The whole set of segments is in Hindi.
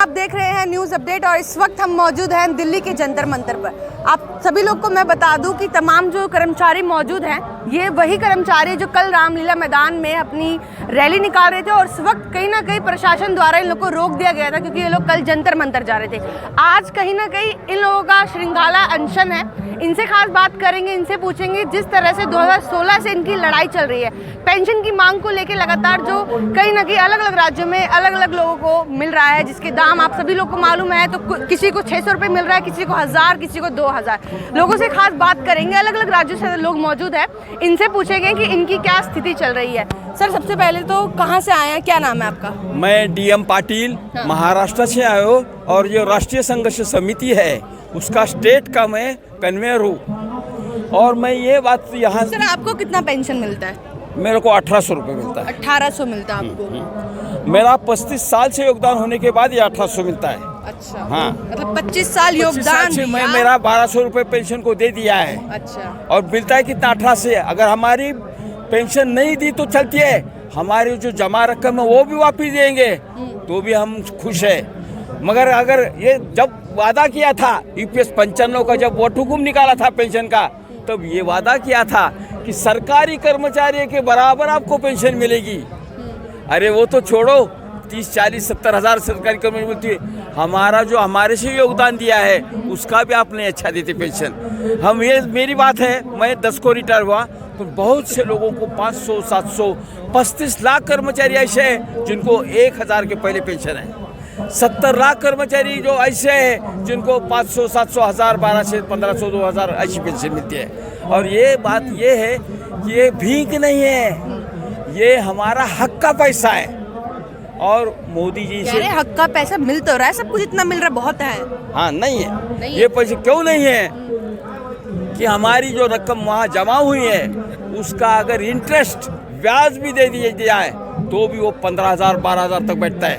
आप देख रहे हैं न्यूज़ अपडेट और इस वक्त हम मौजूद हैं दिल्ली के जंतर मंतर पर। आप सभी लोग को मैं बता दूं कि तमाम जो कर्मचारी मौजूद हैं ये वही कर्मचारी जो कल रामलीला मैदान में अपनी रैली निकाल रहे थे और इस वक्त कहीं ना कहीं प्रशासन द्वारा इन लोग को रोक दिया गया था क्योंकि ये लोग कल जंतर मंतर जा रहे थे। आज कहीं ना कहीं इन लोगों का श्रृंखला अनशन है। इनसे खास बात करेंगे, इनसे पूछेंगे जिस तरह से 2016 से इनकी लड़ाई चल रही है पेंशन की मांग को लेकर लगातार, जो कहीं ना कहीं अलग अलग राज्यों में अलग अलग लोगों को मिल रहा है, जिसके दाम आप सभी लोग को मालूम है। तो किसी को 600 रुपये मिल रहा है, किसी को 1000, किसी को 2000। लोगों से खास बात करेंगे, अलग अलग राज्यों से लोग मौजूद हैं, इनसे पूछेंगे कि इनकी क्या स्थिति चल रही है। सर सबसे पहले तो कहाँ से आए हैं, क्या नाम है आपका? मैं डीएम पाटिल महाराष्ट्र से आया हूँ और जो राष्ट्रीय संघर्ष समिति है उसका स्टेट का मैं कन्वेयर हूँ। और मैं ये बात यहाँ, सर आपको कितना पेंशन मिलता है? मेरे को 1800 रुपये मिलता है। 1800 मिलता है आपको? मेरा 35 साल से योगदान होने के बाद ये 1800 मिलता है। अच्छा, हाँ, मतलब 25 साल योगदान से मैं मेरा 1200 रुपये पेंशन को दे दिया है। अच्छा, और मिलता है कितना? 18 से। अगर हमारी पेंशन नहीं दी तो चलती है, हमारी जो जमा रकम है वो भी वापिस देंगे तो भी हम खुश है। मगर अगर ये जब वादा किया था यूपीएस 95 का, जब वोट हुकुम निकाला था पेंशन का, तब ये वादा किया था कि सरकारी कर्मचारी के बराबर आपको पेंशन मिलेगी। अरे वो तो छोड़ो, 30, 40, 70 हज़ार सरकारी कर्मचारी मिलती है। हमारा जो हमारे से योगदान दिया है उसका भी आपने अच्छा देते पेंशन। हम ये मेरी बात है, मैं 10 को रिटायर हुआ तो बहुत से लोगों को 500, 700, 35 लाख कर्मचारी ऐसे हैं जिनको 1000 के पहले पेंशन है। 70 लाख कर्मचारी जो ऐसे हैं जिनको 500, 700, 1000, 1200, 1500, 2000 ऐसी पेंशन मिलती है। और ये बात ये है कि ये भीख नहीं है, ये हमारा हक का पैसा है। और मोदी जी से हक का पैसा मिल तो रहा है, सब कुछ इतना मिल रहा है, बहुत है। हाँ, नहीं है ये पैसे क्यों नहीं है कि हमारी जो रकम वहाँ जमा हुई है उसका अगर इंटरेस्ट ब्याज भी दे दिया है तो भी वो 15,000, 12,000 तक बैठता है।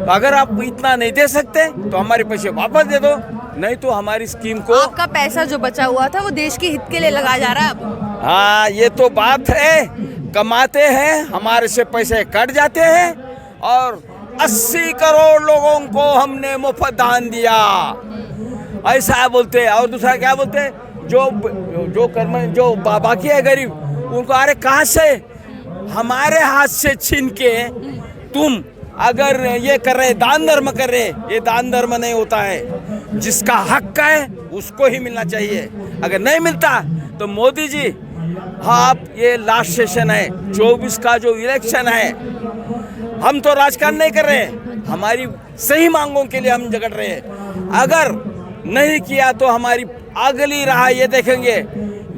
अगर आप इतना नहीं दे सकते तो हमारे पैसे वापस दे दो, नहीं तो हमारी स्कीम को। आपका पैसा जो बचा हुआ था वो देश के हित के लिए लगाया जा रहा है अब। हाँ, ये तो बात है, कमाते हैं, हमारे से पैसे कट जाते हैं और 80 करोड़ लोगों को हमने मुफ्त दान दिया, ऐसा बोलते हैं। और दूसरा क्या बोलते हैं, जो बाकी है गरीब उनको, अरे कहाँ से हमारे हाथ से छीन के तुम अगर ये कर रहे, दान धर्म कर रहे, ये दान धर्म नहीं होता है। जिसका हक है उसको ही मिलना चाहिए। अगर नहीं मिलता तो मोदी जी, हाँ, आप ये लास्ट सेशन है 24 का जो इलेक्शन है, हम तो राजकारण नहीं कर रहे, हमारी सही मांगों के लिए हम झगड़ रहे हैं। अगर नहीं किया तो हमारी अगली राह ये देखेंगे,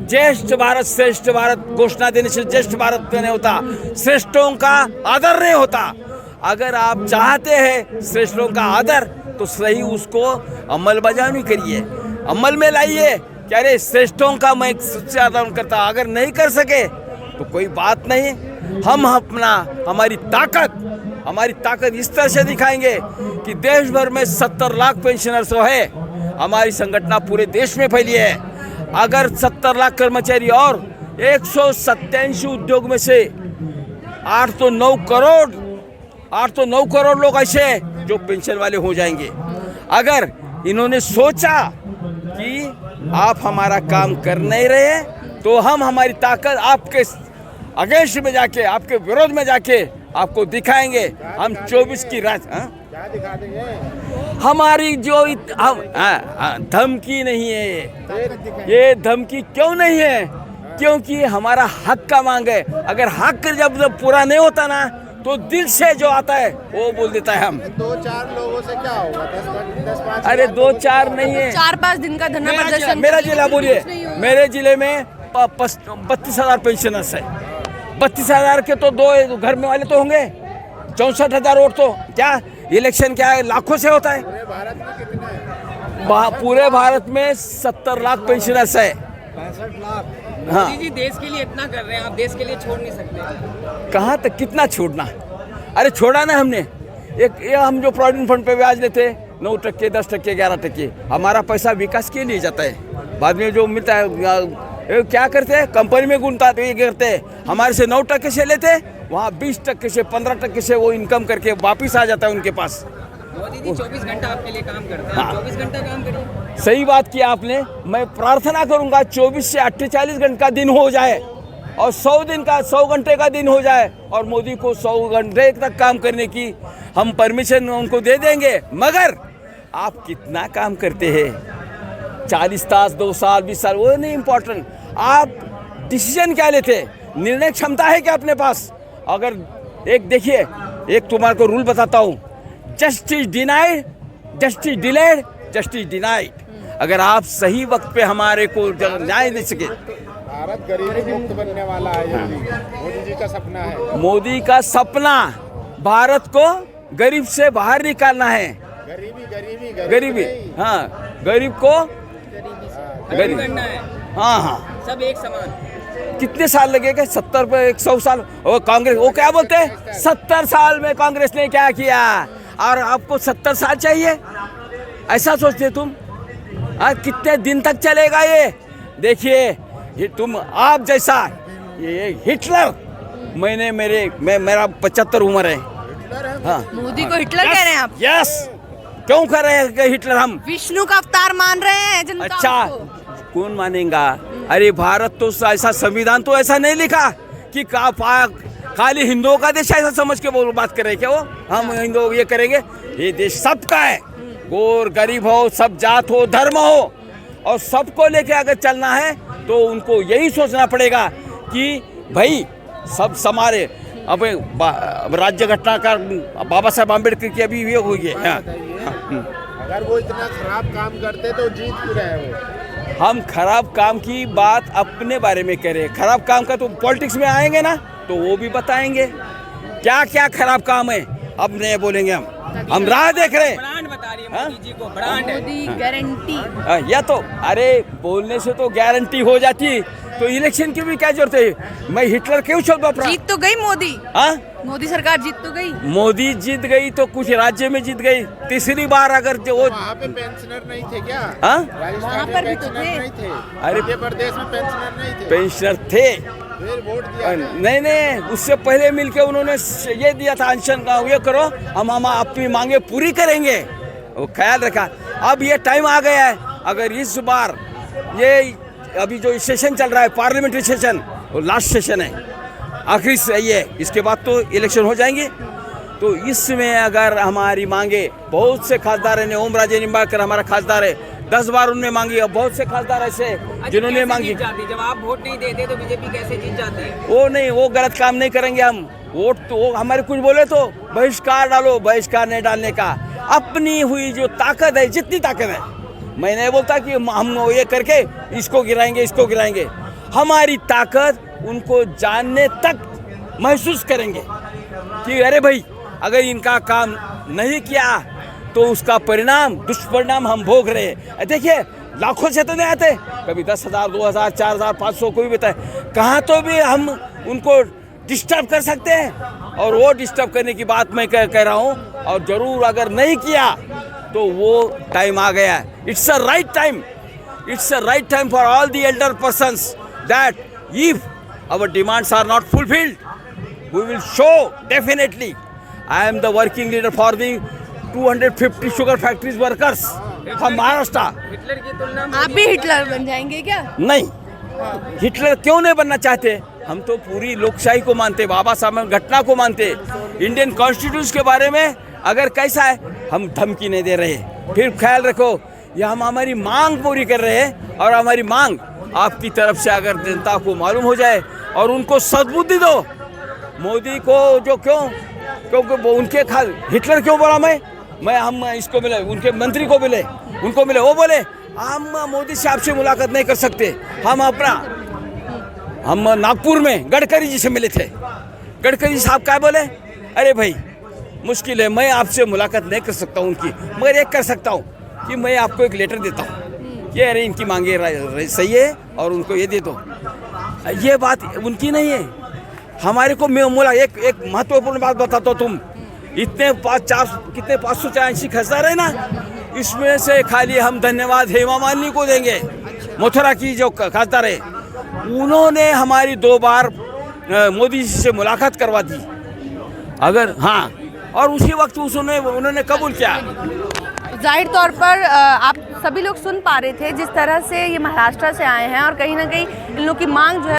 ज्येष्ठ भारत श्रेष्ठ भारत घोषणा देने से ज्येष्ठ भारत नहीं होता, श्रेष्ठों का आदर नहीं होता। अगर आप चाहते हैं श्रेष्ठों का आदर तो सही उसको अमल बजानी करिए, अमल में लाइए। क्या रे, श्रेष्ठों का मैं सबसे आदर करता, अगर नहीं कर सके तो कोई बात नहीं, हम अपना हमारी ताकत इस तरह से दिखाएंगे कि देश भर में 70 लाख पेंशनर्स है, हमारी संगठन पूरे देश में फैली है। अगर 70 लाख कर्मचारी और 187 उद्योग में से 8 तो 9 करोड़ लोग ऐसे हैं जो पेंशन वाले हो जाएंगे। अगर इन्होंने सोचा कि आप हमारा काम कर नहीं रहे तो हम हमारी ताकत आपके अगेंस्ट में जाके, आपके विरोध में जाके आपको दिखाएंगे। हम 24 की रात क्या दिखा देंगे? हमारी जो धमकी नहीं है, ये धमकी क्यों नहीं है? क्योंकि हमारा हक का मांग है। अगर हक जब पूरा नहीं होता ना तो दिल से जो आता है वो बोल देता है। हम 2-4 लोगों से क्या होगा? 10-5 अरे 2-4 नहीं है, 4-5 दिन का धरना प्रदर्शन। मेरा जिला बोलिए, मेरे जिले में 32,000 पेंशनर्स है। 32,000 के तो 2 घर में वाले तो होंगे, 64,000 वोट तो क्या इलेक्शन क्या है, लाखों से होता है। पूरे भारत में कितना है? पूरे भारत में 70 लाख पेंशनर्स है। 65 लाख। हाँ, मोदी जी देश के लिए इतना कर रहे हैं, आप देश के लिए छोड़ नहीं सकते। कहाँ तक कितना छोड़ना? अरे छोड़ा ना हमने। ये हम जो प्रोविडेंट फंड पे ब्याज लेते 9%, 10%, 11%, हमारा पैसा विकास के लिए जाता है। बाद में जो मिलता है क्या करते हैं, कंपनी में गुनता करते हैं, हमारे से 9% से लेते, वहाँ 20% से 15% से वो इनकम करके वापिस आ जाता है उनके पास। मोदी जी 24 घंटा आपके लिए काम करते हैं, हाँ। आप 24 घंटा काम करिए। सही बात की आपने। मैं प्रार्थना करूंगा 24 से 48 घंटे का दिन हो जाए और 100 घंटे का दिन हो जाए और मोदी को 100 घंटे तक काम करने की हम परमिशन उनको दे देंगे। मगर आप कितना काम करते हैं, 40 तास, 2 साल, 20 साल, वो नहीं इम्पोर्टेंट। आप डिसीजन क्या लेते हैं, निर्णय क्षमता है क्या अपने पास? अगर एक देखिए, एक तुम्हारे को रूल बताता हूँ, justice denied, justice delayed, justice denied. अगर आप सही वक्त पे हमारे को न्याय दे सके। भारत गरीबी मुक्त बनने वाला है जल्दी, मोदी जी का सपना है। मोदी का सपना भारत को गरीब से बाहर निकालना है। गरीबी, हाँ, गरीब को गरीब करना है, हाँ हाँ। सब एक समान। कितने साल लगेगा? 70 पे 100 साल। वो कांग्रेस, वो क्या बोलते हैं, 70 साल में कांग्रेस ने क्या किया और आपको 70 साल चाहिए, ऐसा सोचते तुम? कितने दिन तक चलेगा ये? देखिए तुम, आप जैसा ये हिटलर, मेरा 75 उम्र है। हाँ, मोदी को हिटलर कह रहे हैं आप? यस। क्यों कर रहे हैं कि हिटलर? हम विष्णु का अवतार मान रहे हैं जनता अच्छा, उसको। कौन मानेगा? अरे भारत तो ऐसा, संविधान तो ऐसा नहीं लिखा कि खाली हिंदुओं का देश, ऐसा समझ के वो बात कर रहे क्या? वो हम हिंदू ये करेंगे? ये देश सबका है, गोर गरीब हो, सब जात हो, धर्म हो, और सबको लेके अगर चलना है तो उनको यही सोचना पड़ेगा कि भाई सब समारे। अब राज्य घटनाकार बाबा साहब आम्बेडकर की अभी ये हुई है। अगर वो इतना खराब काम करते तो जीत क्यों रहे वो? हम खराब काम की बात अपने बारे में करें, खराब काम का तो पॉलिटिक्स में आएंगे ना तो वो भी बताएंगे क्या क्या खराब काम है। अब नहीं बोलेंगे, हम राह देख रहे हैं। ब्रांड बता रही है मोदी जी को, ब्रांड है। मोदी गारंटी। या तो अरे बोलने से तो गारंटी हो जाती तो इलेक्शन की भी क्या जरूरत है? मैं हिटलर क्यों छोड़? जीत तो गई मोदी। हाँ, मोदी सरकार जीत तो गई। मोदी जीत गई तो कुछ राज्य में जीत गई। तीसरी बार अगर जो वो वहाँ पे पेंशनर नहीं थे क्या? हाँ, राजस्थान वहाँ में पर भी तो पेंशनर थे। नहीं थे। अरे मध्य प्रदेश में पेंशनर नहीं थे। पेंशनर थे, फिर वोट दिया ना। नहीं, उससे पहले मिलके उन्होंने ये दिया था अनशन का, ये करो, हम अपनी मांगे पूरी करेंगे, वो ख्याल रखा। अब ये टाइम आ गया है, अगर इस बार ये अभी जो सेशन चल रहा है पार्लियामेंट्री सेशन, वो लास्ट सेशन है, आखिरी सही है, इसके बाद तो इलेक्शन हो जाएंगे। तो इसमें अगर हमारी मांगे, बहुत से खासदार हैं, ओम राजे निम्बाकर हमारा खासदार है, 10 बार उनने मांगी, और बहुत से खासदार ऐसे जिन्होंने कैसे मांगी। जीत जाती? जब आप वोट नहीं देते तो बीजेपी कैसे जीत जाती है? वो नहीं, वो गलत काम नहीं करेंगे हम। वोट तो वो हमारे कुछ बोले तो बहिष्कार डालो, बहिष्कार नहीं डालने का अपनी हुई जो ताकत है, जितनी ताकत है, मैं नहीं बोलता कि हम ये करके इसको गिराएंगे। हमारी ताकत उनको जानने तक महसूस करेंगे कि अरे भाई अगर इनका काम नहीं किया तो उसका परिणाम, दुष्परिणाम हम भोग रहे हैं। देखिए लाखों से तो नहीं आते, कभी 10,000, 2,000, 4,000, 500 कोई भी बताए, कहाँ तो भी हम उनको डिस्टर्ब कर सकते हैं। और वो डिस्टर्ब करने की बात मैं कह रहा हूँ, और ज़रूर अगर नहीं किया तो वो टाइम आ गया है। It's a right time for all the elder persons that if our demands are not fulfilled we will show definitely. I am the working leader for the 250 sugar factories workers from Maharashtra. Hitler की तुलना में आप भी हिटलर बन जाएंगे क्या? नहीं, हिटलर क्यों नहीं बनना चाहते? हम तो पूरी लोकशाही को मानते, बाबा साहब घटना को मानते, इंडियन कॉन्स्टिट्यूशन के बारे में अगर कैसा है, हम धमकी नहीं दे रहे। फिर ख्याल रखो, ये हम हमारी मांग पूरी कर रहे हैं, और हमारी मांग आपकी तरफ से अगर जनता को मालूम हो जाए और उनको सद्बुद्धि दो। मोदी को जो क्योंकि उनके हिटलर क्यों बोला हम इसको मिले, उनके मंत्री को मिले, उनको मिले, वो बोले हम मोदी साहब से मुलाकात नहीं कर सकते। हम नागपुर में गडकरी जी से मिले थे। गडकरी साहब क्या बोले, अरे भाई मुश्किल है, मैं आपसे मुलाकात नहीं कर सकता हूँ उनकी, मगर एक कर सकता हूँ कि मैं आपको एक लेटर देता हूँ कि अरे इनकी मांगे सही है और उनको ये दे दो। ये बात उनकी नहीं है, हमारे को एक महत्वपूर्ण बात बताता हूँ। तुम इतने 583 खासदार है ना, इसमें से खाली हम धन्यवाद हेमा मालिनी को देंगे, मथुरा की जो खासदार है, उन्होंने हमारी 2 बार मोदी जी से मुलाकात करवा दी। अगर हाँ, और उसी वक्त उन्होंने कबूल किया। जाहिर तौर पर आप सभी लोग सुन पा रहे थे जिस तरह से ये महाराष्ट्र से आए हैं और कहीं ना कहीं इन लोग की मांग जो है